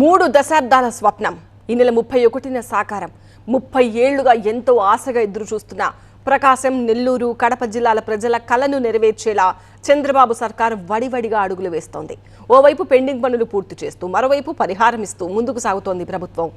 3 దశాబ్దాల స్వప్నం ఈ నెల 31న సాకారం. 30 ఏళ్లుగా ఎంతో ఆశగా ఎదురుచూస్తున్న ప్రకాశం, నెల్లూరు, కడప జిల్లాల ప్రజల కలను నెరవేర్చేలా చంద్రబాబు సర్కార్ వడివడిగా అడుగులు వేస్తోంది. ఓవైపు పెండింగ్ పనులు పూర్తి చేస్తూ మరోవైపు పరిహారం ఇస్తూ ముందుకు సాగుతోంది ప్రభుత్వం.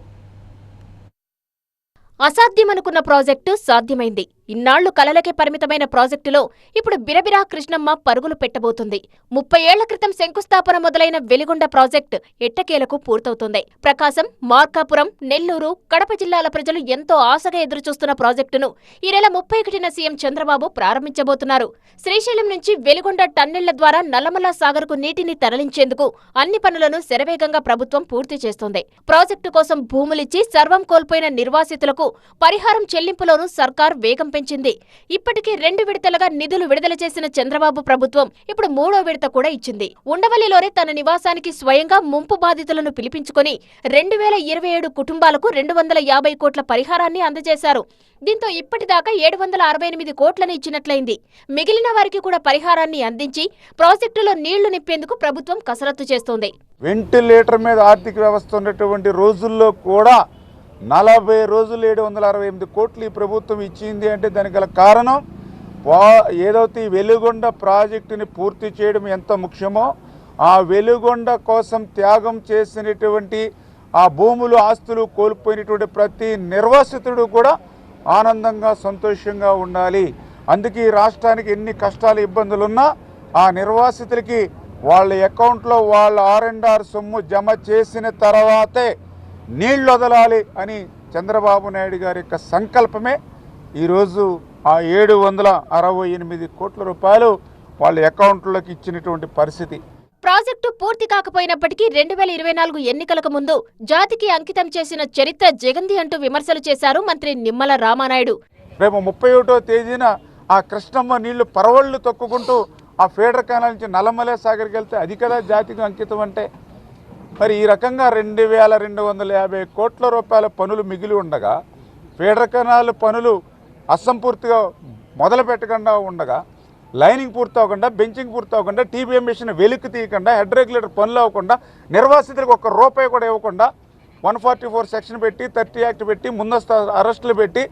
అసాధ్యమనుకున్న ప్రాజెక్టు సాధ్యమైంది. ఇన్నాళ్లు కలలకే పరిమితమైన ప్రాజెక్టులో ఇప్పుడు బిరబిరా కృష్ణమ్మ పరుగులు పెట్టబోతుంది. 30 ఏళ్ల క్రితం శంకుస్థాపన మొదలైన వెలిగొండ ప్రాజెక్టు ఎట్టకేలకు పూర్తవుతోంది. ప్రకాశం, మార్కాపురం, నెల్లూరు, కడప జిల్లాల ప్రజలు ఎంతో ఆశగా ఎదురుచూస్తున్న ప్రాజెక్టును ఈ నెల 31న సీఎం చంద్రబాబు ప్రారంభించబోతున్నారు. శ్రీశైలం నుంచి వెలిగొండ టన్నెళ్ల ద్వారా నల్లమల సాగర్కు నీటిని తరలించేందుకు అన్ని పనులను శరవేగంగా ప్రభుత్వం పూర్తి చేస్తోంది. ప్రాజెక్టు కోసం భూములిచ్చి సర్వం కోల్పోయిన నిర్వాసితులకు పరిహారం చెల్లింపులోనూ సర్కార్ వేగం పెంచింది. ఇప్పటికే 2 విడతలుగా నిధులు విడుదల చేసిన చంద్రబాబు ప్రభుత్వం ఇప్పుడు 3వ విడత కూడా ఇచ్చింది. ఉండవల్లిలోనే తన నివాసానికి స్వయంగా ముంపు బాధితులను పిలిపించుకుని 2027 కుటుంబాలకు 250 కోట్ల పరిహారాన్ని అందజేశారు. దీంతో ఇప్పటిదాకా 768 కోట్లను ఇచ్చినట్లయింది. మిగిలిన వారికి కూడా పరిహారాన్ని అందించి ప్రాజెక్టులో నీళ్లు నింపేందుకు ప్రభుత్వం కసరత్తు చేస్తోంది. వెంటిలేటర్ మీద ఆర్థిక వ్యవస్థ ఉన్నటువంటి రోజుల్లో కూడా 40 రోజులు 768 కోట్లు ఈ ప్రభుత్వం ఇచ్చింది అంటే దానికి గల కారణం ఏదైతే వెలుగొండ ప్రాజెక్టుని పూర్తి చేయడం ఎంత ముఖ్యమో, ఆ వెలుగొండ కోసం త్యాగం చేసినటువంటి ఆ భూములు, ఆస్తులు కోల్పోయినటువంటి ప్రతి నిర్వాసితుడు కూడా ఆనందంగా, సంతోషంగా ఉండాలి. అందుకే ఈ రాష్ట్రానికి ఎన్ని కష్టాలు, ఇబ్బందులున్నా ఆ నిర్వాసితులకి వాళ్ళ అకౌంట్లో వాళ్ళ R&R సొమ్ము జమ చేసిన తర్వాతే నీళ్లు వదలాలి అని చంద్రబాబు నాయుడు గారి యొక్క సంకల్పమే ఈరోజు ఆ 768 కోట్ల రూపాయలు వాళ్ళ అకౌంట్లోకి ఇచ్చినటువంటి పరిస్థితి. ప్రాజెక్టు పూర్తి కాకపోయినప్పటికీ 2024 ఎన్నికలకు ముందు జాతికి అంకితం చేసిన చరిత్ర జగంది అంటూ విమర్శలు చేశారు మంత్రి నిమ్మల రామానాయుడు. రేపు 31వ తేదీన ఆ కృష్ణమ్మ నీళ్లు పరవళ్లు తొక్కుకుంటూ ఆ ఫీడర్ కెనాల్ నుంచి నల్లమల సాగర్కి వెళ్తే అది కదా జాతికి అంకితం అంటే. మరి ఈ రకంగా 2250 కోట్ల రూపాయల పనులు మిగిలి ఉండగా, ఫీడర్ కెనాల్ పనులు అసంపూర్తిగా మొదలు పెట్టకుండా ఉండగా, లైనింగ్ పూర్తవకుండా, బెంచింగ్ పూర్తవకుండా, TBM మిషన్ వెలికి తీయకుండా, హెడ్ రెగ్యులేటర్ పనులు అవ్వకుండా, నిర్వాసితులకు ₹1 కూడా ఇవ్వకుండా 144 సెక్షన్ పెట్టి, 30 యాక్ట్ పెట్టి, ముందస్తు అరెస్టులు పెట్టి,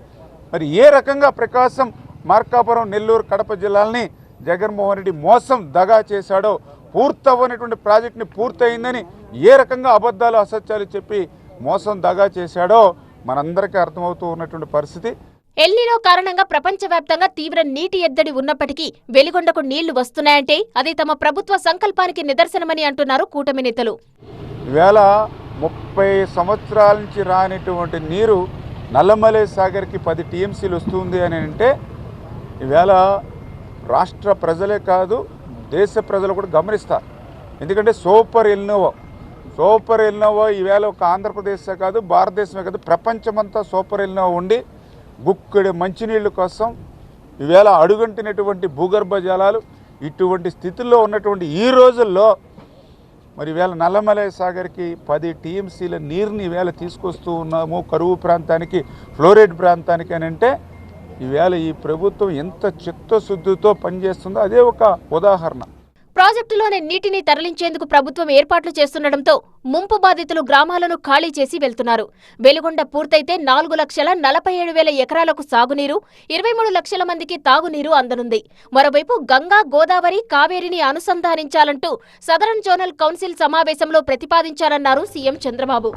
మరి ఏ రకంగా ప్రకాశం, మార్కాపురం, నెల్లూరు, కడప జిల్లాలని జగన్మోహన్ రెడ్డి మోసం దగా చేశాడో, పూర్తవ్వనటువంటి ప్రాజెక్టుని పూర్తయిందని ఏ రకంగా అబద్ధాలు, అసత్యాలు చెప్పి మోసం దగా చేశాడో మనందరికీ అర్థమవుతూ ఉన్నటువంటి పరిస్థితి. ఎల్నినో కారణంగా ప్రపంచవ్యాప్తంగా తీవ్ర నీటి ఎద్దడి ఉన్నప్పటికీ వెలిగొండకు నీళ్లు వస్తున్నాయంటే అది తమ ప్రభుత్వ సంకల్పానికి నిదర్శనమని అంటున్నారు కూటమి నేతలు. ఈవేళ 30 సంవత్సరాల నుంచి రానిటువంటి నీరు నల్లమల సాగర్కి 10 TMCలు వస్తుంది అని అంటే ఈవేళ రాష్ట్ర ప్రజలే కాదు, దేశ ప్రజలు కూడా గమనిస్తారు. ఎందుకంటే సూపర్ ఎల్నినో ఈవేళ ఒక ఆంధ్రప్రదేశే కాదు, భారతదేశమే కాదు, ప్రపంచమంతా సూపర్ ఎల్నినో ఉండి గుక్కడి మంచినీళ్ళ కోసం ఈవేళ అడుగంటినటువంటి భూగర్భ జలాలు ఇటువంటి స్థితిలో ఉన్నటువంటి ఈ రోజుల్లో మరి ఈవేళ నల్లమల సాగర్కి 10 TMCల నీరుని ఈవేళ తీసుకొస్తూ ఉన్నాము కరువు ప్రాంతానికి, ఫ్లోరైడ్ ప్రాంతానికి అని అంటే ఈవేళ ఈ ప్రభుత్వం ఎంత చిత్తశుద్ధితో పనిచేస్తుందో అదే ఒక ఉదాహరణ. ప్రాజెక్టులోనే నీటిని తరలించేందుకు ప్రభుత్వం ఏర్పాట్లు చేస్తుండటంతో ముంపు బాధితులు గ్రామాలను ఖాళీ చేసి వెళ్తున్నారు. వెలుగొండ పూర్తయితే 4,47,000 ఎకరాలకు సాగునీరు, 23 లక్షల మందికి తాగునీరు అందనుంది. మరోవైపు గంగా, గోదావరి, కావేరిని అనుసంధానించాలంటూ సదరన్ జోనల్ కౌన్సిల్ సమావేశంలో ప్రతిపాదించారన్నారు సీఎం చంద్రబాబు.